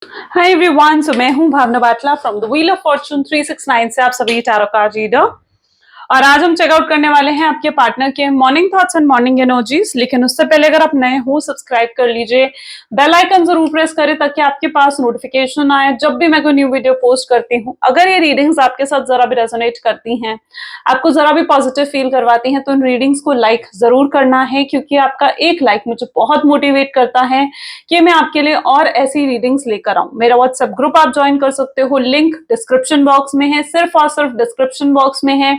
Hi everyone, so मैं हूं Bhavna Batla from the wheel of fortune 369 से आप सभी टैरो कार्ड रीडर। और आज हम चेकआउट करने वाले हैं आपके पार्टनर के morning thoughts and morning energies. लेकिन उससे पहले अगर आप नए हो, सब्सक्राइब कर लीजिए, बेल आइकन जरूर प्रेस करें ताकि आपके पास नोटिफिकेशन आए जब भी मैं कोई न्यू वीडियो पोस्ट करती हूँ। अगर ये रीडिंग्स आपके साथ जरा भी रेजोनेट करती हैं, आपको जरा भी पॉजिटिव फील करवाती हैं, तो इन रीडिंग्स को लाइक जरूर करना है, क्योंकि आपका एक लाइक मुझे बहुत मोटिवेट करता है कि मैं आपके लिए और ऐसी रीडिंग्स लेकर आऊं। मेरा व्हाट्सएप ग्रुप आप ज्वाइन कर सकते हो, लिंक डिस्क्रिप्शन बॉक्स में है, सिर्फ और सिर्फ डिस्क्रिप्शन बॉक्स में है।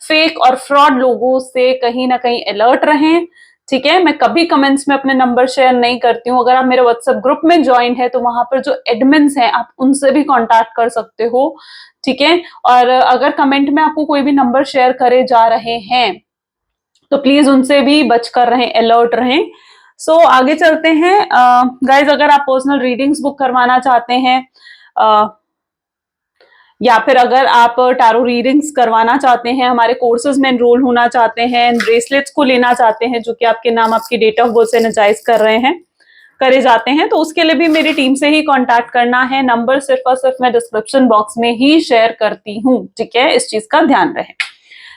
फेक और फ्रॉड लोगों से कहीं ना कहीं अलर्ट रहें, ठीक है। मैं कभी कमेंट्स में अपने नंबर शेयर नहीं करती हूँ। अगर आप मेरे व्हाट्सएप ग्रुप में ज्वाइन है तो वहां पर जो एडमिन्स हैं आप उनसे भी कांटेक्ट कर सकते हो, ठीक है। और अगर कमेंट में आपको कोई भी नंबर शेयर करे जा रहे हैं तो प्लीज उनसे भी बचकर रहें, अलर्ट रहें। आगे चलते हैं। गाइज, अगर आप पर्सनल रीडिंग्स बुक करवाना चाहते हैं या फिर अगर आप टैरो रीडिंग्स करवाना चाहते हैं, हमारे कोर्सेज में एनरोल होना चाहते हैं, ब्रेसलेट्स को लेना चाहते हैं जो कि आपके नाम, आपकी डेट ऑफ बर्थ से एनर्जाइज करे जाते हैं, तो उसके लिए भी मेरी टीम से ही कांटेक्ट करना है। नंबर सिर्फ और सिर्फ मैं डिस्क्रिप्शन बॉक्स में ही शेयर करती हूँ, ठीक है। इस चीज का ध्यान रहे।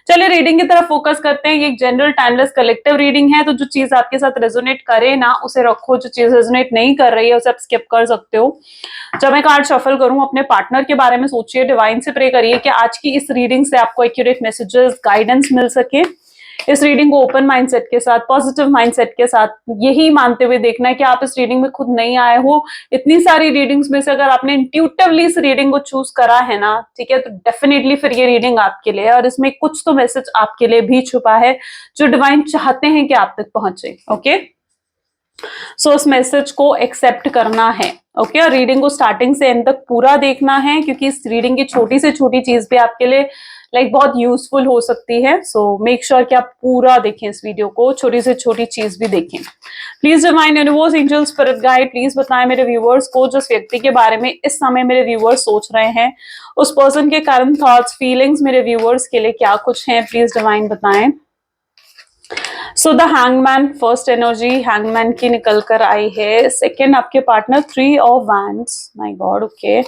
चलिए रीडिंग की तरफ फोकस करते हैं। ये एक जनरल टाइमलेस कलेक्टिव रीडिंग है, तो जो चीज आपके साथ रेजोनेट करे ना उसे रखो, जो चीज रेजोनेट नहीं कर रही है उसे आप स्किप कर सकते हो। जब मैं कार्ड शफल करूं, अपने पार्टनर के बारे में सोचिए, डिवाइन से प्रे करिए कि आज की इस रीडिंग से आपको एक्यूरेट मैसेजेस, गाइडेंस मिल सके। इस रीडिंग को ओपन माइंडसेट के साथ, पॉजिटिव माइंडसेट के साथ, यही मानते हुए देखना है कि आप इस रीडिंग में खुद नहीं आए हो। इतनी सारी रीडिंग्स में से अगर आपने इंट्यूटिवली इस रीडिंग को चूज करा है ना, ठीक है, तो डेफिनेटली फिर ये रीडिंग आपके लिए है और इसमें कुछ तो मैसेज आपके लिए भी छुपा है जो डिवाइन चाहते हैं कि आप तक पहुंचे। ओके, उस मैसेज को एक्सेप्ट करना है। ओके, और रीडिंग को स्टार्टिंग से एंड तक पूरा देखना है, क्योंकि इस रीडिंग की छोटी से छोटी चीज भी आपके लिए बहुत यूजफुल हो सकती है। मेक श्योर कि आप पूरा देखें इस वीडियो को, छोटी से छोटी चीज भी देखें। Please divine universe, angel, spirit guide, please बताएं मेरे व्यूअर्स को, जिस व्यक्ति के बारे में इस समय मेरे व्यूअर्स सोच रहे हैं, उस पर्सन के कारण थॉट्स, फीलिंग्स मेरे व्यूअर्स के लिए क्या कुछ हैं, प्लीज डिवाइन बताएं। The hangman, first energy hangman की निकल कर आई है। सेकेंड आपके partner, 3 of wands, my God, okay.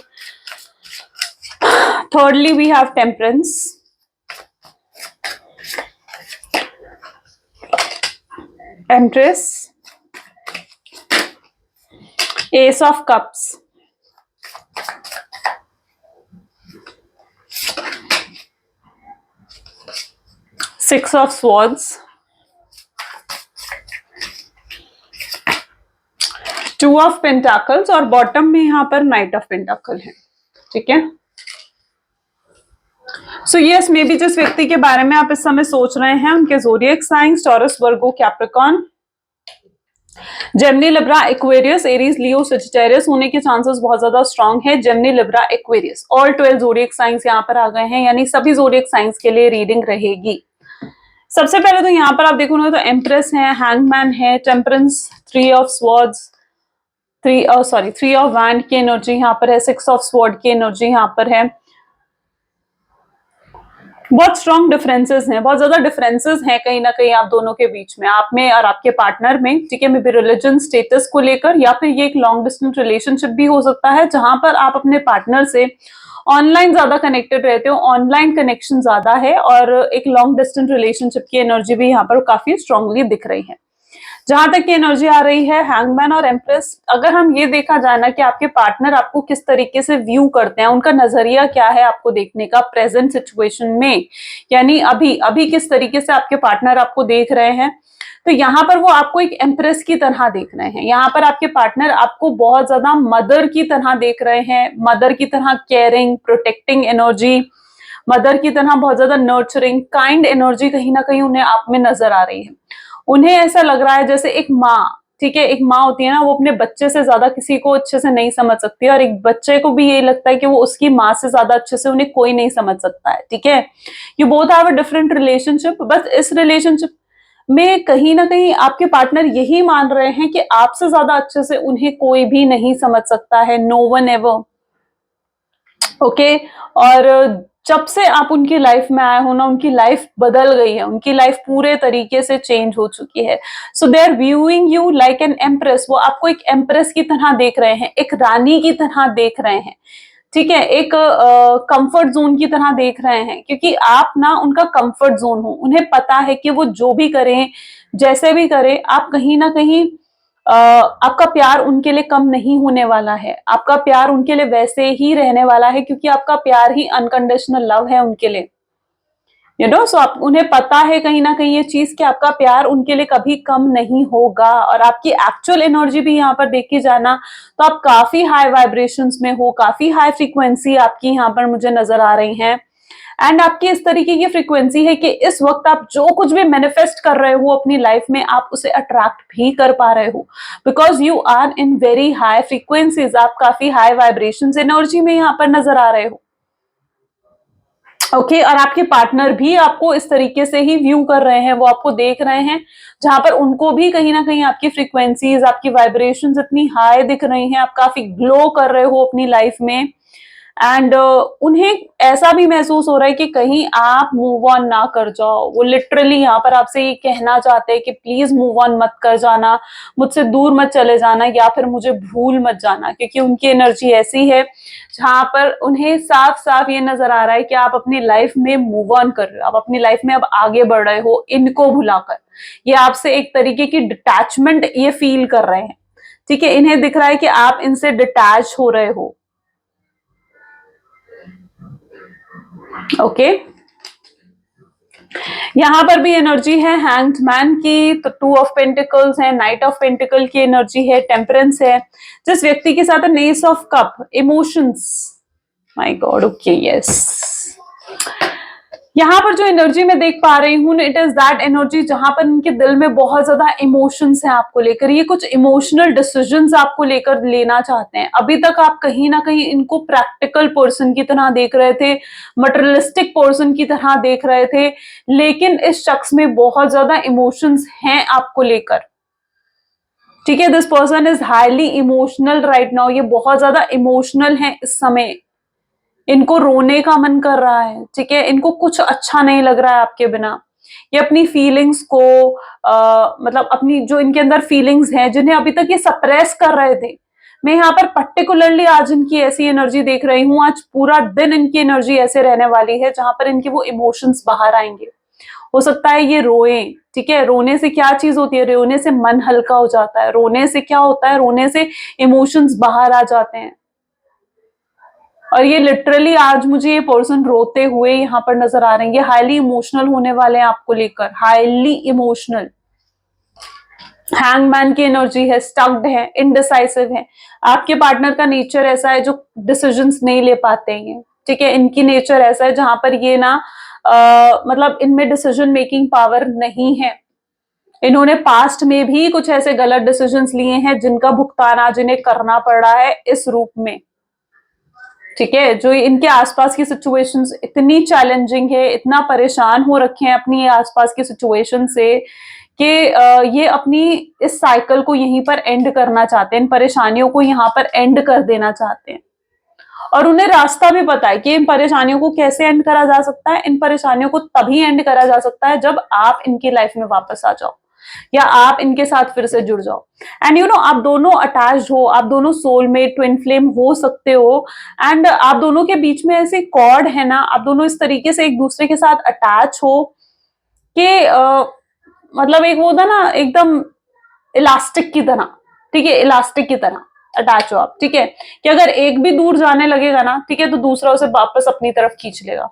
Thirdly, we have Temperance. Empress. Ace of Cups. Six of Swords. Two of Pentacles और बॉटम में यहाँ पर Knight of Pentacle है, ठीक है। यस, मे बी जिस व्यक्ति के बारे में आप इस समय सोच रहे हैं उनके zodiac signs Taurus, Virgo, Capricorn, Gemini, Libra, Aquarius, Aries, Leo, Sagittarius होने के चांसेस बहुत ज्यादा स्ट्रांग है। Gemini, Libra, Aquarius, all 12 zodiac signs यहाँ पर आ गए हैं, यानी सभी ज़ोडिएक साइंस के लिए रीडिंग रहेगी। सबसे पहले तो यहाँ पर आप देखोगे तो एम्प्रेस है, हैंगमैन है, temperance, 3 of swords, 3 of wand की एनर्जी यहाँ पर है, 6 ऑफ स्वॉर्ड की एनर्जी यहाँ पर है। बहुत स्ट्रॉन्ग डिफरेंसेस हैं, बहुत ज्यादा डिफरेंसेस हैं कहीं ना कहीं आप दोनों के बीच में, आप में और आपके पार्टनर में, ठीक है। मे बी रिलीजन, स्टेटस को लेकर, या फिर ये एक लॉन्ग डिस्टेंस रिलेशनशिप भी हो सकता है जहां पर आप अपने पार्टनर से ऑनलाइन ज्यादा कनेक्टेड रहते हो, ऑनलाइन कनेक्शन ज्यादा है, और एक लॉन्ग डिस्टेंस रिलेशनशिप की एनर्जी भी यहाँ पर काफी स्ट्रांगली दिख रही है। जहां तक की एनर्जी आ रही है हैंगमैन और एम्प्रेस, अगर हम ये देखा जाए ना कि आपके पार्टनर आपको किस तरीके से व्यू करते हैं, उनका नजरिया क्या है आपको देखने का प्रेजेंट सिचुएशन में, यानी अभी अभी किस तरीके से आपके पार्टनर आपको देख रहे हैं, तो यहाँ पर वो आपको एक एम्प्रेस की तरह देख रहे हैं। यहाँ पर आपके पार्टनर आपको बहुत ज्यादा मदर की तरह देख रहे हैं, मदर की तरह केयरिंग, प्रोटेक्टिंग एनर्जी, मदर की तरह बहुत ज्यादा नर्चरिंग, काइंड एनर्जी कहीं ना कहीं उन्हें आप में नजर आ रही है। उन्हें ऐसा लग रहा है जैसे एक माँ, ठीक है, एक माँ होती है ना, वो अपने बच्चे से ज्यादा किसी को अच्छे से नहीं समझ सकती है, और एक बच्चे को भी ये लगता है कि वो उसकी माँ से ज्यादा अच्छे से उन्हें कोई नहीं समझ सकता है, ठीक है। You both have a different relationship, बस इस रिलेशनशिप में कहीं ना कहीं आपके पार्टनर यही मान रहे हैं कि आपसे ज्यादा अच्छे से उन्हें कोई भी नहीं समझ सकता है, नो वन एवर, ओके। और जब से आप उनकी लाइफ में आए हो ना, उनकी लाइफ बदल गई है, उनकी लाइफ पूरे तरीके से चेंज हो चुकी है। So they are viewing you like an empress. वो आपको एक एम्प्रेस की तरह देख रहे हैं, एक रानी की तरह देख रहे हैं, ठीक है, एक कंफर्ट जोन की तरह देख रहे हैं, क्योंकि आप ना उनका कंफर्ट जोन हो। उन्हें पता है कि वो जो भी करें, जैसे भी करें, आप कहीं ना कहीं आपका प्यार उनके लिए कम नहीं होने वाला है। आपका प्यार उनके लिए वैसे ही रहने वाला है, क्योंकि आपका प्यार ही अनकंडीशनल लव है उनके लिए। सो आप, उन्हें पता है कहीं ना कहीं ये चीज कि आपका प्यार उनके लिए कभी कम नहीं होगा। और आपकी एक्चुअल एनर्जी भी यहाँ पर देखी जाना तो आप काफी हाई वाइब्रेशंस में हो, काफी हाई फ्रीक्वेंसी आपकी यहाँ पर मुझे नजर आ रही है। एंड आपकी इस तरीके की फ्रीक्वेंसी है कि इस वक्त आप जो कुछ भी मैनिफेस्ट कर रहे हो अपनी लाइफ में, आप उसे अट्रैक्ट भी कर पा रहे हो, because you are in very high frequencies. आप काफी हाई वाइब्रेशंस एनर्जी में यहाँ पर नजर आ रहे हो। ओके और आपके पार्टनर भी आपको इस तरीके से ही व्यू कर रहे हैं, वो आपको देख रहे हैं, जहां पर उनको भी कहीं ना कहीं आपकी फ्रीक्वेंसीज, आपकी वाइब्रेशंस इतनी हाई दिख रही हैं, आप काफी ग्लो कर रहे हो अपनी लाइफ में। एंड उन्हें ऐसा भी महसूस हो रहा है कि कहीं आप मूव ऑन ना कर जाओ। वो लिटरली यहाँ पर आपसे ये कहना चाहते हैं कि प्लीज मूव ऑन मत कर जाना, मुझसे दूर मत चले जाना, या फिर मुझे भूल मत जाना, क्योंकि उनकी एनर्जी ऐसी है जहां पर उन्हें साफ साफ ये नजर आ रहा है कि आप अपनी लाइफ में मूव ऑन कर रहे हो, आप अपनी लाइफ में अब आगे बढ़ रहे हो इनको भुलाकर। ये आपसे एक तरीके की डिटैचमेंट ये फील कर रहे हैं, ठीक है। इन्हें दिख रहा है कि आप इनसे डिटैच हो रहे हो। ओके यहां पर भी एनर्जी है हैंग्ड मैन की, तो 2 ऑफ पेंटिकल्स है, नाइट ऑफ पेंटिकल की एनर्जी है, टेम्परेंस है। जिस व्यक्ति के साथ है S of cup, emotions, my God, okay yes. यहाँ पर जो एनर्जी मैं देख पा रही हूँ, इट इज दैट एनर्जी जहां पर इनके दिल में बहुत ज्यादा इमोशंस हैं आपको लेकर। ये कुछ इमोशनल डिसीजंस आपको लेकर लेना चाहते हैं। अभी तक आप कहीं ना कहीं इनको प्रैक्टिकल पर्सन की तरह देख रहे थे, मटेरियलिस्टिक पर्सन की तरह देख रहे थे, लेकिन इस शख्स में बहुत ज्यादा इमोशंस हैं आपको लेकर, ठीक है। This person is highly emotional right now. ये बहुत ज्यादा इमोशनल है इस समय, इनको रोने का मन कर रहा है, ठीक है। इनको कुछ अच्छा नहीं लग रहा है आपके बिना। ये अपनी फीलिंग्स को मतलब अपनी जो इनके अंदर फीलिंग्स हैं जिन्हें अभी तक ये सप्रेस कर रहे थे, मैं यहाँ पर पर्टिकुलरली आज इनकी ऐसी एनर्जी देख रही हूँ। आज पूरा दिन इनकी एनर्जी ऐसे रहने वाली है जहां पर इनके वो इमोशंस बाहर आएंगे। हो सकता है ये रोए, ठीक है। रोने से क्या चीज होती है, रोने से मन हल्का हो जाता है। रोने से क्या होता है, रोने से इमोशंस बाहर आ जाते हैं। और ये लिटरली आज मुझे ये पर्सन रोते हुए यहाँ पर नजर आ रहे हैं। ये हाईली इमोशनल होने वाले हैं आपको लेकर, हाईली इमोशनल। हैंगमैन की एनर्जी है, स्टक्ड है, इनडिसाइसिव है। आपके पार्टनर का नेचर ऐसा है जो डिसीजंस नहीं ले पाते हैं, ठीक है। इनकी नेचर ऐसा है जहां पर ये ना मतलब इनमें डिसीजन मेकिंग पावर नहीं है। इन्होंने पास्ट में भी कुछ ऐसे गलत डिसीजंस लिए हैं जिनका भुगतान आज इन्हें करना पड़ रहा है इस रूप में, ठीक है। जो इनके आसपास की सिचुएशंस इतनी चैलेंजिंग है, इतना परेशान हो रखे हैं अपनी आसपास की सिचुएशन से कि ये अपनी इस साइकिल को यहीं पर एंड करना चाहते हैं, इन परेशानियों को यहाँ पर एंड कर देना चाहते हैं। और उन्हें रास्ता भी पता है कि इन परेशानियों को कैसे एंड करा जा सकता है। इन परेशानियों को तभी एंड करा जा सकता है जब आप इनकी लाइफ में वापस आ जाओ, या आप इनके साथ फिर से जुड़ जाओ। एंड आप दोनों अटैच हो, आप दोनों सोलमेट, ट्विन फ्लेम हो सकते हो। एंड आप दोनों के बीच में ऐसे कॉर्ड है ना, आप दोनों इस तरीके से एक दूसरे के साथ अटैच हो कि मतलब एक वो होता ना एकदम इलास्टिक की तरह, ठीक है। इलास्टिक की तरह अटैच हो आप, ठीक है, कि अगर एक भी दूर जाने लगेगा ना, ठीक है, तो दूसरा उसे वापस अपनी तरफ खींच लेगा।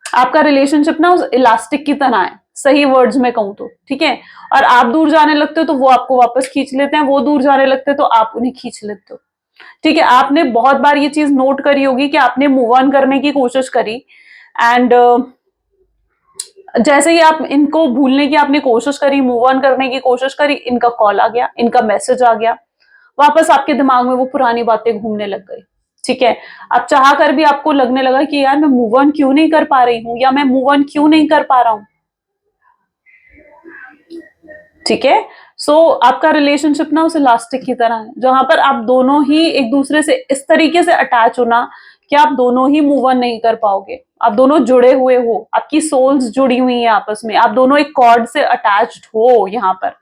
आपका रिलेशनशिप ना उस इलास्टिक की तरह है, सही वर्ड्स में कहूं तो, ठीक है। और आप दूर जाने लगते हो तो वो आपको वापस खींच लेते हैं, वो दूर जाने लगते हैं तो आप उन्हें खींच लेते हो, ठीक है। आपने बहुत बार ये चीज नोट करी होगी कि आपने मूव ऑन करने की कोशिश करी, एंड जैसे ही आप इनको भूलने की आपने कोशिश करी, मूव ऑन करने की कोशिश करी, इनका कॉल आ गया, इनका मैसेज आ गया, वापस आपके दिमाग में वो पुरानी बातें घूमने लग गई, ठीक है। अब चाह कर भी आपको लगने लगा कि यार मैं मूव ऑन क्यों नहीं कर पा रही हूं, या मैं मूव ऑन क्यों नहीं कर पा रहा हूं, ठीक है। सो आपका रिलेशनशिप ना उस इलास्टिक की तरह है, जहां पर आप दोनों ही एक दूसरे से इस तरीके से अटैच होना कि आप दोनों ही मूव ऑन नहीं कर पाओगे। आप दोनों जुड़े हुए हो, आपकी सोल्स जुड़ी हुई है आपस में, आप दोनों एक कॉर्ड से अटैच्ड हो यहाँ पर,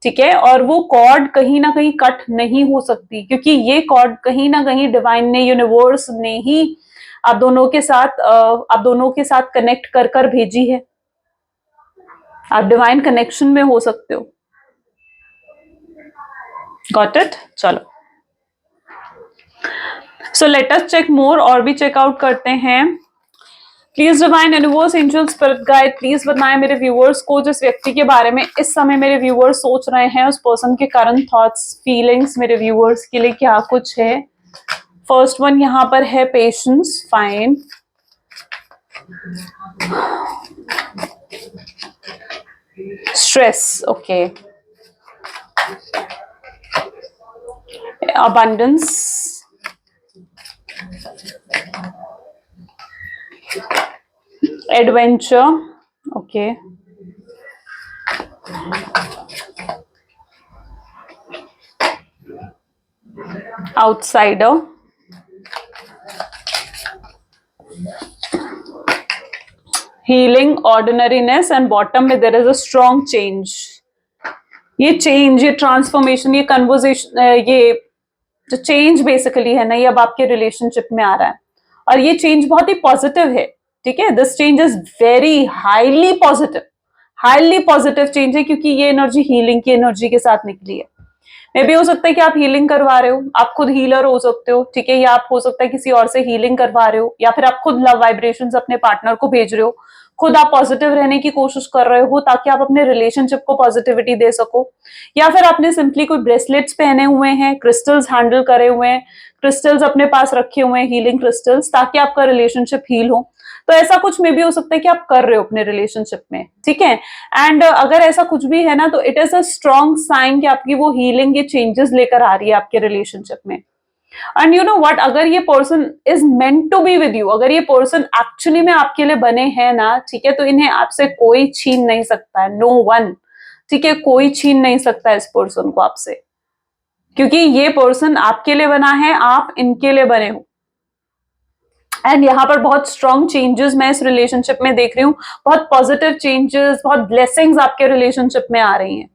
ठीक है। और वो कॉर्ड कहीं ना कहीं कट नहीं हो सकती, क्योंकि ये कॉर्ड कहीं ना कहीं डिवाइन ने, यूनिवर्स ने ही आप दोनों के साथ कनेक्ट कर कर भेजी है। आप डिवाइन कनेक्शन में हो सकते हो। Got it? चलो, सो लेट अस चेक मोर, और भी चेकआउट करते हैं। Please divine universe angel spirit guide, please बताएं मेरे व्यूअर्स को, जिस व्यक्ति के बारे में इस समय मेरे व्यूअर्स सोच रहे हैं, उस पर्सन के करंट थॉट्स, फीलिंग्स मेरे व्यूअर्स के लिए क्या कुछ है। फर्स्ट वन यहाँ पर है patience, fine. Stress, okay. Abundance, adventure, okay. Outsider, healing, ordinariness, and bottom में there is a strong change. ये चेंज, ये ट्रांसफॉर्मेशन, ये कन्वर्सेशन, ये जो चेंज बेसिकली है ना, ये अब आपके रिलेशनशिप में आ रहा है, और ये चेंज बहुत ही पॉजिटिव है, ठीक है। This change is very highly positive change है, क्योंकि ये एनर्जी हीलिंग की एनर्जी के साथ निकली है। मे भी हो सकता है कि आप हीलिंग करवा रहे हो, आप खुद हीलर हो सकते हो, ठीक है, या आप हो सकता है किसी और से हीलिंग करवा रहे हो, या फिर आप खुद लव वाइब्रेशंस अपने पार्टनर को भेज रहे हो, खुद आप पॉजिटिव रहने की कोशिश कर रहे हो ताकि आप अपने रिलेशनशिप को पॉजिटिविटी दे सको, या फिर आपने सिंपली कोई ब्रेसलेट्स पहने हुए हैं, क्रिस्टल्स हैंडल करे हुए हैं, क्रिस्टल्स अपने पास रखे हुए हैं, हीलिंग क्रिस्टल्स, ताकि आपका रिलेशनशिप हील हो। तो ऐसा कुछ में भी हो सकता है कि आप कर रहे हो अपने रिलेशनशिप में, ठीक है। एंड अगर ऐसा कुछ भी है ना, तो it is a strong sign कि आपकी वो हीलिंग, ये चेंजेस लेकर आ रही है आपके रिलेशनशिप में। एंड यू नो व्हाट, अगर ये person is meant to be with you, अगर ये पर्सन एक्चुअली में आपके लिए बने हैं ना, ठीक है, तो इन्हें आपसे कोई छीन नहीं सकता है, नो वन, ठीक है, कोई छीन नहीं सकता है इस पर्सन को आपसे, क्योंकि ये पर्सन आपके लिए बना है, आप इनके लिए बने हो। एंड यहाँ पर बहुत स्ट्रॉन्ग चेंजेस मैं इस रिलेशनशिप में देख रही हूँ, बहुत पॉजिटिव चेंजेस, बहुत ब्लेसिंग्स आपके रिलेशनशिप में आ रही हैं।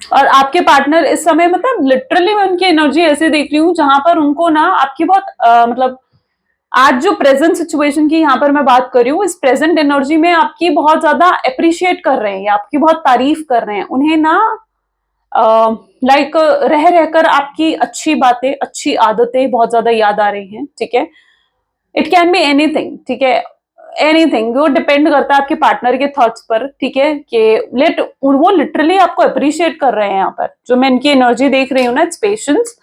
और आपके पार्टनर इस समय, मतलब लिटरली मैं उनकी एनर्जी ऐसे देख रही हूँ जहां पर उनको ना आपकी बहुत मतलब आज जो प्रेजेंट सिचुएशन की यहाँ पर मैं बात कर रही हूँ, इस प्रेजेंट एनर्जी में आपकी बहुत ज्यादा अप्रिशिएट कर रहे हैं, या आपकी बहुत तारीफ कर रहे हैं। उन्हें ना लाइक रह रहकर आपकी अच्छी बातें, अच्छी आदतें बहुत ज्यादा याद आ रही हैं, ठीक है। इट कैन बी एनीथिंग, ठीक है, एनीथिंग, वो डिपेंड करता है आपके पार्टनर के थॉट्स पर, ठीक है, कि वो लिटरली आपको अप्रिशिएट कर रहे हैं। यहाँ पर जो मैं इनकी एनर्जी देख रही हूँ ना, इट्स पेशेंस,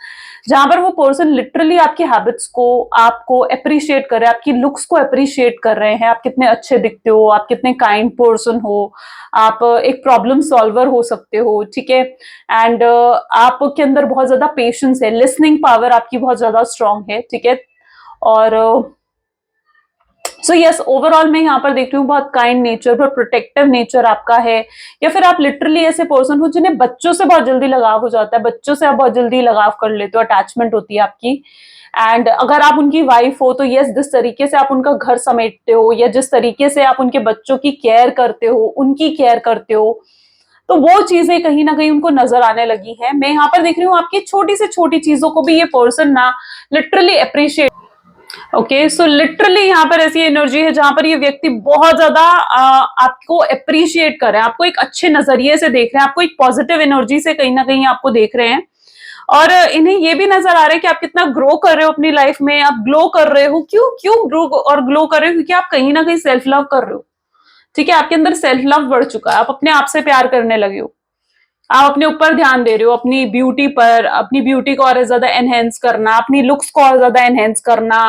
जहां पर वो पर्सन लिटरली आपकी हैबिट्स को, आपको अप्रिशिएट कर रहे हैं, आपकी लुक्स को अप्रिशिएट कर रहे हैं, आप कितने अच्छे दिखते हो, आप कितने काइंड पर्सन हो, आप एक प्रॉब्लम सॉल्वर हो सकते हो, ठीक है। एंड आपके अंदर बहुत ज्यादा पेशेंस है, लिसनिंग पावर आपकी बहुत ज्यादा स्ट्रांग है, ठीक है। और सो यस, ओवरऑल मैं यहाँ पर देख रही हूँ बहुत काइंड नेचर, बहुत प्रोटेक्टिव नेचर आपका है, या फिर आप लिटरली ऐसे पर्सन हो जिन्हें बच्चों से बहुत जल्दी लगाव हो जाता है, बच्चों से आप बहुत जल्दी लगाव कर लेते हो, अटैचमेंट होती है आपकी। एंड अगर आप उनकी वाइफ हो तो यस, जिस तरीके से आप उनका घर समेटते हो, या जिस तरीके से आप उनके बच्चों की केयर करते हो, उनकी केयर करते हो, तो वो चीजें कहीं ना कहीं उनको नजर आने लगी है। मैं यहाँ पर देख रही हूँ आपकी छोटी से छोटी चीजों को भी ये पर्सन ना literally appreciate, okay. So literally यहाँ पर ऐसी एनर्जी है जहां पर ये व्यक्ति बहुत ज्यादा आपको अप्रिशिएट कर रहे हैं, आपको एक अच्छे नजरिए से देख रहे हैं, आपको एक पॉजिटिव एनर्जी से कहीं ना कहीं आपको देख रहे हैं। और इन्हें ये भी नजर आ रहा है कि आप कितना ग्रो कर रहे हो अपनी लाइफ में, आप ग्लो कर रहे हो। क्यों क्यों ग्रो और ग्लो कर रहे हो? क्योंकि आप कहीं ना कहीं सेल्फ लव कर रहे हो, ठीक है। आपके अंदर सेल्फ लव बढ़ चुका है, आप अपने आप से प्यार करने लगे हो, आप अपने ऊपर ध्यान दे रहे हो, अपनी ब्यूटी पर, अपनी ब्यूटी को और ज्यादा एनहेंस करना, अपनी लुक्स को और ज्यादा एनहेंस करना,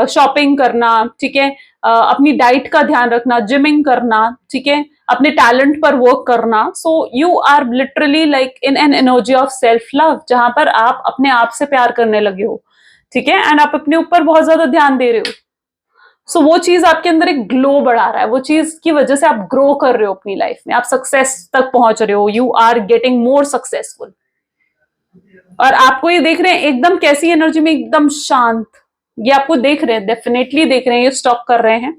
शॉपिंग करना, ठीक है, अपनी डाइट का ध्यान रखना, जिमिंग करना, ठीक है, अपने टैलेंट पर वर्क करना। So you are literally like in an energy of self love, जहां पर आप अपने आप से प्यार करने लगे हो, ठीक है, एंड आप अपने ऊपर बहुत ज्यादा ध्यान दे रहे हो। सो वो चीज आपके अंदर एक ग्लो बढ़ा रहा है, वो चीज की वजह से आप ग्रो कर रहे हो अपनी लाइफ में, आप सक्सेस तक पहुंच रहे हो, you are getting more successful. और आपको ये देख रहे हैं एकदम कैसी एनर्जी में, एकदम शांत, ये आपको देख रहे हैं, डेफिनेटली देख रहे हैं, ये स्टॉक कर रहे हैं,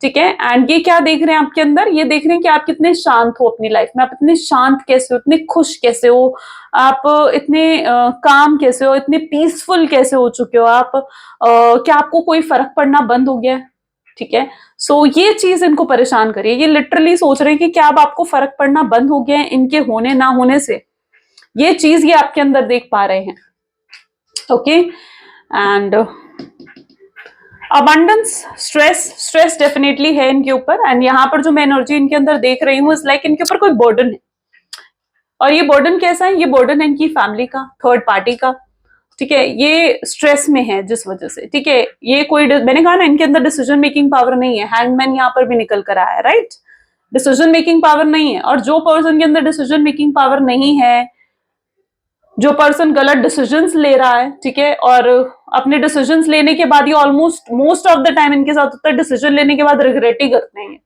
ठीक है। एंड ये क्या देख रहे हैं आपके अंदर, ये देख रहे हैं कि आप कितने शांत हो अपनी लाइफ में, आप इतने शांत कैसे हो, इतने खुश कैसे हो, आप इतने काम कैसे हो, इतने पीसफुल कैसे हो चुके हो आप, क्या आपको कोई फर्क पड़ना बंद हो गया है, ठीक है। सो ये चीज इनको परेशान करिए, ये लिटरली सोच रहे हैं कि क्या अब आपको फर्क पड़ना बंद हो गया है इनके होने ना होने से, ये चीज ये आपके अंदर देख पा रहे हैं, okay. And abundance, stress definitely है इनके ऊपर, एंड यहाँ पर जो मैं एनर्जी इनके अंदर देख रही हूँ, इज लाइक इनके ऊपर कोई बर्डन है, और ये बर्डन कैसा है, ये बर्डन है इनकी फैमिली का, थर्ड पार्टी का, ठीक है। ये स्ट्रेस में है जिस वजह से, ठीक है। ये कोई, मैंने कहा ना इनके अंदर डिसीजन मेकिंग पावर नहीं है, हैंगमैन यहाँ पर भी निकल कर आया है, राइट। डिसीजन मेकिंग पावर नहीं है, और जो पर्सन के अंदर डिसीजन मेकिंग पावर नहीं है, जो पर्सन गलत डिसीजंस ले रहा है, ठीक है, और अपने डिसीजंस लेने के बाद ये almost most of the time इनके साथ होता है, डिसीजन लेने के बाद रिग्रेट ही करते हैं,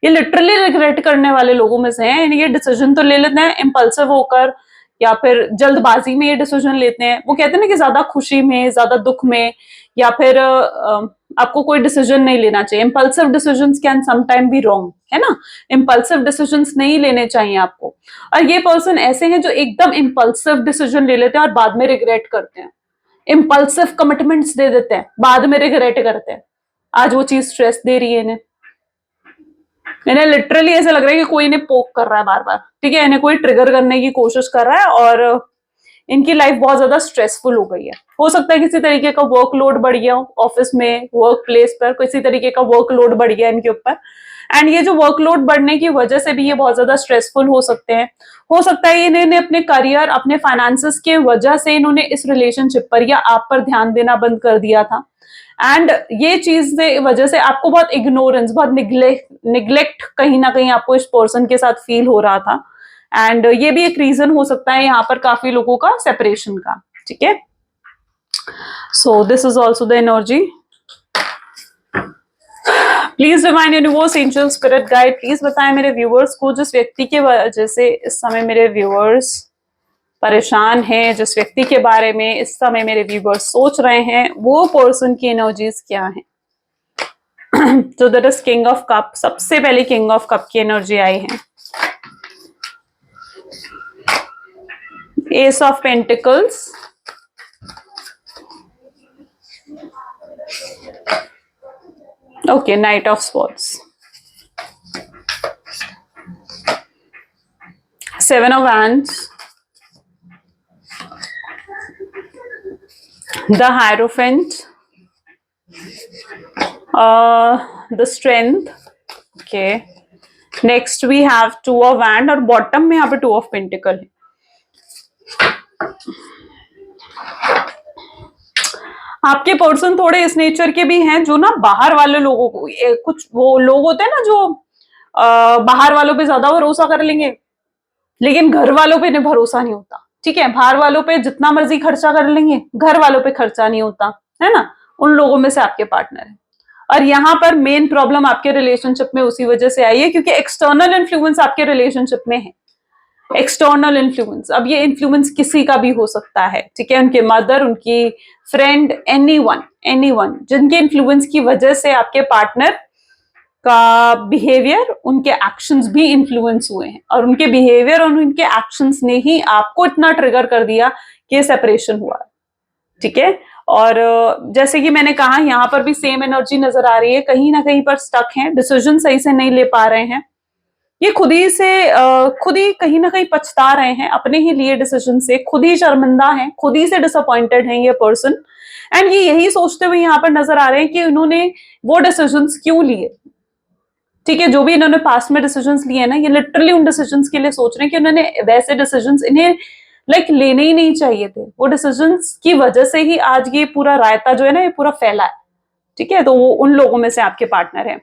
ये लिटरली रिग्रेट करने वाले लोगों में से हैं। ये डिसीजन तो ले लेते हैं इम्पल्सिव होकर, या फिर जल्दबाजी में ये डिसीजन लेते हैं। वो कहते हैं ना कि ज्यादा खुशी में, ज्यादा दुख में, या फिर आपको कोई डिसीजन नहीं लेना चाहिए। Impulsive decisions can sometime be wrong, है ना, इम्पल्सिव डिसीजंस नहीं लेने चाहिए आपको। और ये पर्सन ऐसे हैं जो एकदम इम्पल्सिव डिसीजन ले लेते हैं और बाद में रिग्रेट करते हैं, इम्पल्सिव कमिटमेंट्स दे देते हैं, बाद में रिग्रेट करते हैं। आज वो चीज स्ट्रेस दे रही है इन्हें, इन्हें लिटरली ऐसा लग रहा है कि कोई इन्हें पोक कर रहा है बार बार, ठीक है, इन्हें कोई ट्रिगर करने की कोशिश कर रहा है, और इनकी लाइफ बहुत ज्यादा स्ट्रेसफुल हो गई है। हो सकता है किसी तरीके का वर्कलोड बढ़ गया हो ऑफिस में, वर्क प्लेस पर किसी तरीके का वर्कलोड बढ़ गया इनके ऊपर, एंड ये जो वर्कलोड बढ़ने की वजह से भी ये बहुत ज्यादा स्ट्रेसफुल हो सकते हैं। हो सकता है इन्होंने अपने करियर, अपने फाइनेंसेस के वजह से इन्होंने इस रिलेशनशिप पर या आप पर ध्यान देना बंद कर दिया था, एंड ये चीज से वजह से आपको बहुत इग्नोरेंस, बहुत निग्लेक्ट कहीं ना कहीं आपको इस पर्सन के साथ फील हो रहा था, एंड ये भी एक रीजन हो सकता है यहाँ पर काफी लोगों का सेपरेशन का, ठीक है। सो this is also the energy. Please divine universe, angel, spirit guide, please बताएं मेरे व्यूअर्स को, जिस व्यक्ति के वजह से इस समय मेरे व्यूअर्स परेशान हैं, जिस व्यक्ति के बारे में इस समय मेरे व्यूअर्स सोच रहे हैं, वो पर्सन की एनर्जीज क्या है। तो that is king of cup, सबसे पहले किंग ऑफ कप की एनर्जी आई है। S of pentacles, okay, night of swords, seven of wands, the Hierophant, the Strength, okay, next we have Two of Wands, और bottom में यहाँ पे Two of Pentacle है। आपके पर्सन थोड़े इस नेचर के भी हैं जो ना बाहर वाले लोगों को, कुछ वो लोग होते हैं ना जो बाहर वालों पे ज्यादा भरोसा कर लेंगे, लेकिन घर वालों पे इन्हें भरोसा नहीं होता, ठीक है। बाहर वालों पे जितना मर्जी खर्चा कर लेंगे, घर वालों पे खर्चा नहीं होता, है ना, उन लोगों में से आपके पार्टनर है। और यहाँ पर मेन प्रॉब्लम आपके रिलेशनशिप में उसी वजह से आई है क्योंकि एक्सटर्नल इन्फ्लुएंस आपके रिलेशनशिप में है, एक्सटर्नल इन्फ्लुएंस। अब ये इन्फ्लुएंस किसी का भी हो सकता है, ठीक है, उनके मदर, उनकी फ्रेंड, एनीवन जिनके इन्फ्लुएंस की वजह से आपके पार्टनर का बिहेवियर, उनके एक्शंस भी इन्फ्लुएंस हुए हैं, और उनके बिहेवियर और उनके एक्शंस ने ही आपको इतना ट्रिगर कर दिया कि सेपरेशन हुआ, ठीक है। और जैसे कि मैंने कहा, यहाँ पर भी सेम एनर्जी नजर आ रही है, कहीं ना कहीं पर स्टक हैं, डिसीजन सही से नहीं ले पा रहे हैं, ये खुद ही कहीं ना कहीं पछता रहे हैं अपने ही लिए डिसीजन से, खुद ही शर्मिंदा हैं, खुद ही से डिसअपॉइंटेड हैं ये पर्सन, एंड ये यही सोचते हुए यहाँ पर नजर आ रहे हैं कि उन्होंने वो डिसीजंस क्यों लिए, ठीक है। जो भी इन्होंने पास्ट में डिसीजंस लिए ना, ये लिटरली उन डिसीजंस के लिए सोच रहे हैं कि उन्होंने वैसे डिसीजंस इन्हें लेने ही नहीं चाहिए थे, वो डिसीजंस की वजह से ही आज ये पूरा रायता जो है ना, ये पूरा फैला है, ठीक है। तो वो उन लोगों में से आपके पार्टनर है,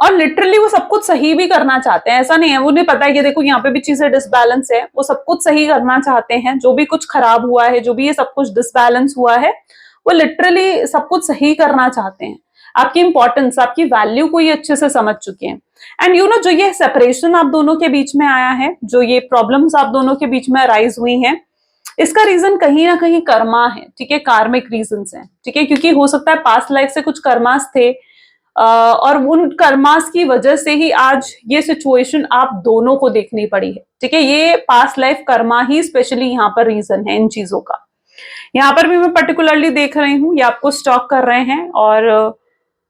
और लिटरली वो सब कुछ सही भी करना चाहते हैं, ऐसा नहीं है, उन्हें पता है कि देखो यहाँ पे भी चीजें डिसबैलेंस है, वो सब कुछ सही करना चाहते हैं, जो भी कुछ खराब हुआ है, जो भी ये सब कुछ डिसबैलेंस हुआ है, वो लिटरली सब कुछ सही करना चाहते हैं। आपकी इंपॉर्टेंस, आपकी वैल्यू को ये अच्छे से समझ चुके हैं। एंड यू नो, जो ये सेपरेशन आप दोनों के बीच में आया है, जो ये प्रॉब्लम्स आप दोनों के बीच में अराइज हुई हैं, इसका रीजन कहीं ना कहीं कर्मा है, ठीक है, कार्मिक रीजंस हैं, ठीक है, क्योंकि हो सकता है पास्ट लाइफ से कुछ कर्मास थे और उन कर्मास की वजह से ही आज ये सिचुएशन आप दोनों को देखनी पड़ी है, ठीक है। ये पास्ट लाइफ कर्मा ही स्पेशली यहाँ पर रीजन है इन चीजों का। यहाँ पर भी मैं पर्टिकुलरली देख रही हूँ, ये आपको स्टॉक कर रहे हैं और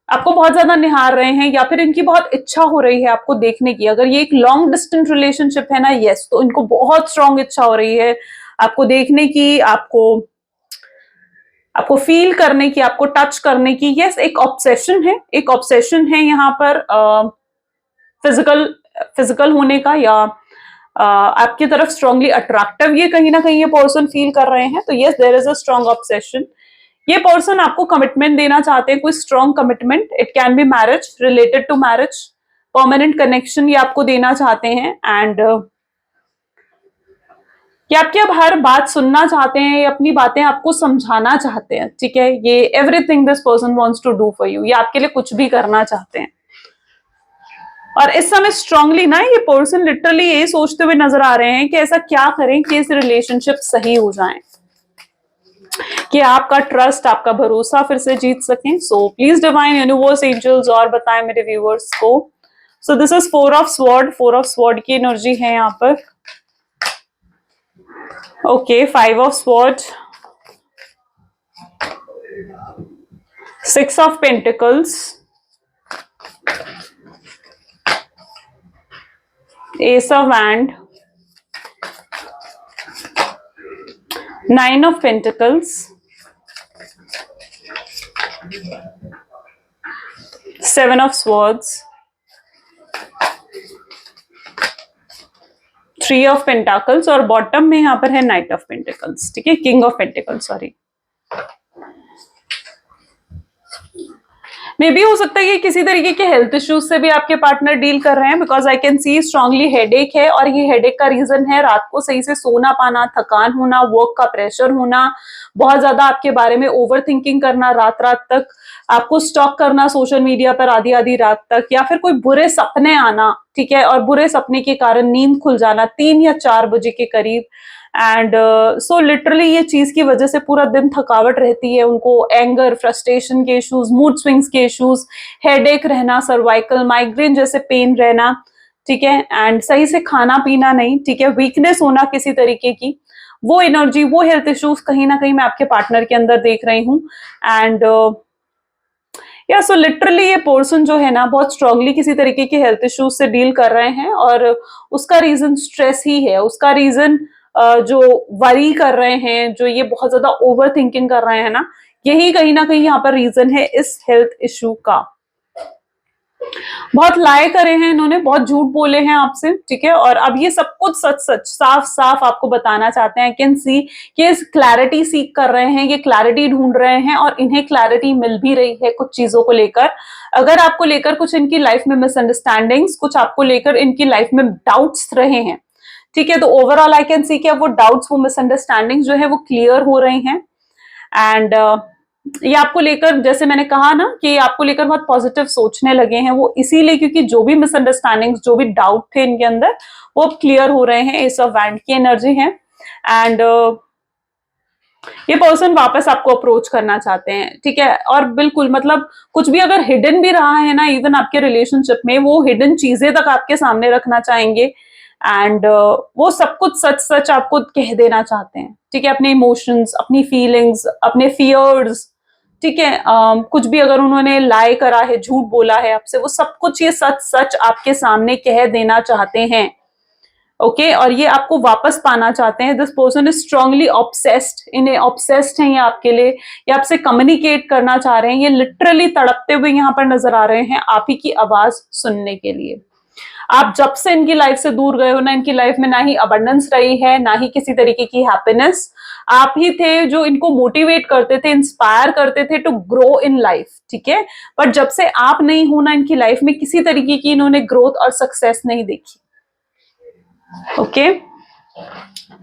आपको बहुत ज्यादा निहार रहे हैं, या फिर इनकी बहुत इच्छा हो रही है आपको देखने की। अगर ये एक लॉन्ग डिस्टेंस रिलेशनशिप है ना, यस, तो इनको बहुत स्ट्रांग इच्छा हो रही है आपको देखने की, आपको फील करने की, आपको टच करने की। यस, एक ऑब्सेशन है, एक ऑब्सेशन है यहाँ पर फिजिकल होने का, या आपकी तरफ स्ट्रांगली अट्रैक्टिव ये कहीं ना कहीं ये पर्सन फील कर रहे हैं। तो yes, there is a strong obsession. ये पर्सन आपको कमिटमेंट देना चाहते हैं, कोई strong commitment. It can be marriage, related to marriage, permanent connection ये आपको देना चाहते हैं। एंड ये आपकी अब हर बात सुनना चाहते हैं, ये अपनी बातें आपको समझाना चाहते हैं, ठीक है। ये everything this person wants to do for you, ये आपके लिए कुछ भी करना चाहते हैं। और इस समय स्ट्रांगली ना ये पर्सन लिटरली ये सोचते हुए नजर आ रहे हैं कि ऐसा क्या करें कि इस रिलेशनशिप सही हो जाए, कि आपका ट्रस्ट, आपका भरोसा फिर से जीत सकें। So please divine universe, angels और बताएं मेरे व्यूअर्स को। So this is 4 of sword, 4 of sword की एनर्जी है यहाँ पर। Okay, 5 of sword, 6 of pentacles, ace of wand, 9 of pentacles, 7 of swords, 3 of pentacles और बॉटम में यहां पर है नाइट ऑफ पेंटिकल्स, ठीक है, किंग ऑफ पेंटिकल्स, सॉरी। मे भी हो सकता है कि किसी तरीके के हेल्थ इश्यूज से भी आपके पार्टनर डील कर रहे हैं, because I can see strongly headache है। और ये हेडेक का रीजन है रात को सही से सोना पाना, थकान होना, वर्क का प्रेशर होना, बहुत ज्यादा आपके बारे में ओवर थिंकिंग करना, रात रात तक आपको स्टॉक करना सोशल मीडिया पर आधी आधी रात तक, या फिर कोई बुरे सपने आना, ठीक है, और बुरे सपने के कारण नींद खुल जाना 3 या 4 बजे के करीब। एंड सो लिटरली ये चीज की वजह से पूरा दिन थकावट रहती है उनको, एंगर, फ्रस्ट्रेशन के इश्यूज, मूड स्विंग्स के इश्यूज, हेडेक रहना, सर्वाइकल, माइग्रेन जैसे पेन रहना, ठीक है, एंड सही से खाना पीना नहीं, ठीक है, वीकनेस होना किसी तरीके की, वो एनर्जी, वो हेल्थ इश्यूज कहीं ना कहीं मैं आपके पार्टनर के अंदर देख रही हूँ। एंड या सो लिटरली ये पर्सन जो है ना बहुत स्ट्रांगली किसी तरीके के हेल्थ इश्यूज से डील कर रहे हैं, और उसका रीजन स्ट्रेस ही है, उसका रीजन जो वरी कर रहे हैं, जो ये बहुत ज्यादा ओवर थिंकिंग कर रहे हैं ना, यही कहीं ना कहीं यहाँ पर रीजन है इस हेल्थ इश्यू का। बहुत लाए करे हैं इन्होंने, बहुत झूठ बोले हैं आपसे, ठीक है, और अब ये सब कुछ सच सच साफ साफ आपको बताना चाहते हैं। आई कैन सी कि इस क्लैरिटी सीख कर रहे हैं, ये क्लैरिटी ढूंढ रहे हैं, और इन्हें क्लैरिटी मिल भी रही है कुछ चीजों को लेकर। अगर आपको लेकर कुछ इनकी लाइफ में मिसअंडरस्टैंडिंग्स, कुछ आपको लेकर इनकी लाइफ में डाउट्स रहे हैं, ठीक है, तो ओवरऑल आई कैन सी कि अब वो डाउट्स, वो मिसअंडरस्टैंडिंग्स जो है वो क्लियर हो रही हैं। एंड ये आपको लेकर, जैसे मैंने कहा ना कि आपको लेकर बहुत पॉजिटिव सोचने लगे हैं, वो इसीलिए क्योंकि जो भी मिसअंडरस्टैंडिंग्स, जो भी डाउट थे इनके अंदर, वो अब क्लियर हो रहे हैं। एस ऑफ वैंड की एनर्जी है। एंड ये पर्सन वापस आपको अप्रोच करना चाहते हैं, ठीक है, और बिल्कुल मतलब कुछ भी अगर हिडन भी रहा है ना इवन आपके रिलेशनशिप में, वो हिडन चीजें तक आपके सामने रखना चाहेंगे। एंड वो सब कुछ सच सच आपको कह देना चाहते हैं, ठीक है, अपने इमोशंस, अपनी फीलिंग्स, अपने फियर्स, ठीक है, कुछ भी अगर उन्होंने लाई करा है, झूठ बोला है आपसे, वो सब कुछ ये सच सच आपके सामने कह देना चाहते हैं। ओके, और ये आपको वापस पाना चाहते हैं। This person is strongly obsessed, इन्हें ऑब्सेस्ड हैं ये आपके लिए, ये आपसे कम्युनिकेट करना चाह रहे हैं, ये लिटरली तड़पते हुए यहाँ पर नजर आ रहे हैं आप ही की आवाज सुनने के लिए। आप जब से इनकी लाइफ से दूर गए हो ना, इनकी लाइफ में ना ही अबंडेंस रही है, ना ही किसी तरीके की हैप्पीनेस। आप ही थे जो इनको मोटिवेट करते थे, इंस्पायर करते थे टू ग्रो इन लाइफ, ठीक है, बट जब से आप नहीं हो ना इनकी लाइफ में, किसी तरीके की इन्होंने ग्रोथ और सक्सेस नहीं देखी। ओके,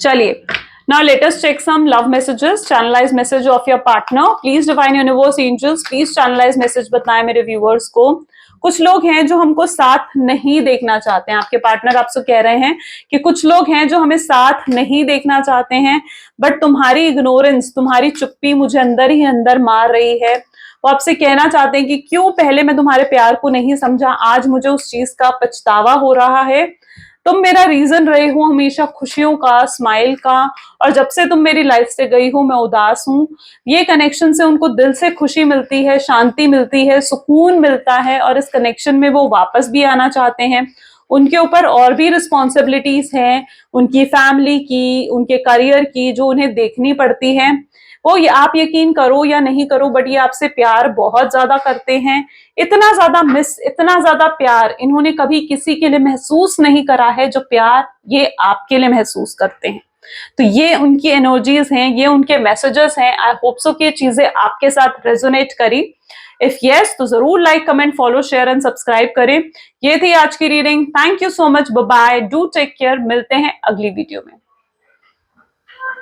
चलिए Now let us check some love messages, channelize message of your partner. Please divine universe angels, please channelize message बताएं मेरे viewers को. कुछ लोग हैं जो हमको साथ नहीं देखना चाहते हैं, आपके पार्टनर आपसे कह रहे हैं कि कुछ लोग हैं जो हमें साथ नहीं देखना चाहते हैं, बट तुम्हारी इग्नोरेंस, तुम्हारी चुप्पी मुझे अंदर ही अंदर मार रही है. वो आपसे कहना चाहते हैं कि क्यों पहले मैं तुम्हारे प्यार को नहीं समझा, आज मुझे उस चीज का पछतावा हो रहा है. तुम मेरा रीजन रहे हो हमेशा खुशियों का, स्माइल का, और जब से तुम मेरी लाइफ से गई हो मैं उदास हूं. ये कनेक्शन से उनको दिल से खुशी मिलती है, शांति मिलती है, सुकून मिलता है, और इस कनेक्शन में वो वापस भी आना चाहते हैं. उनके ऊपर और भी रिस्पॉन्सिबिलिटीज हैं, उनकी फैमिली की, उनके करियर की, जो उन्हें देखनी पड़ती है. वो आप यकीन करो या नहीं करो, बट ये आपसे प्यार बहुत ज्यादा करते हैं. इतना ज्यादा इतना ज्यादा प्यार इन्होंने कभी किसी के लिए महसूस नहीं करा है जो प्यार ये आपके लिए महसूस करते हैं. तो ये उनकी एनर्जीज हैं, ये उनके मैसेजेस हैं. आई होप सो कि ये चीजें आपके साथ रेजोनेट करी. इफ यस तो जरूर like, comment, follow, share and subscribe करें. ये थी आज की reading. Thank you so much. Bye bye. Do take care. मिलते हैं अगली वीडियो में.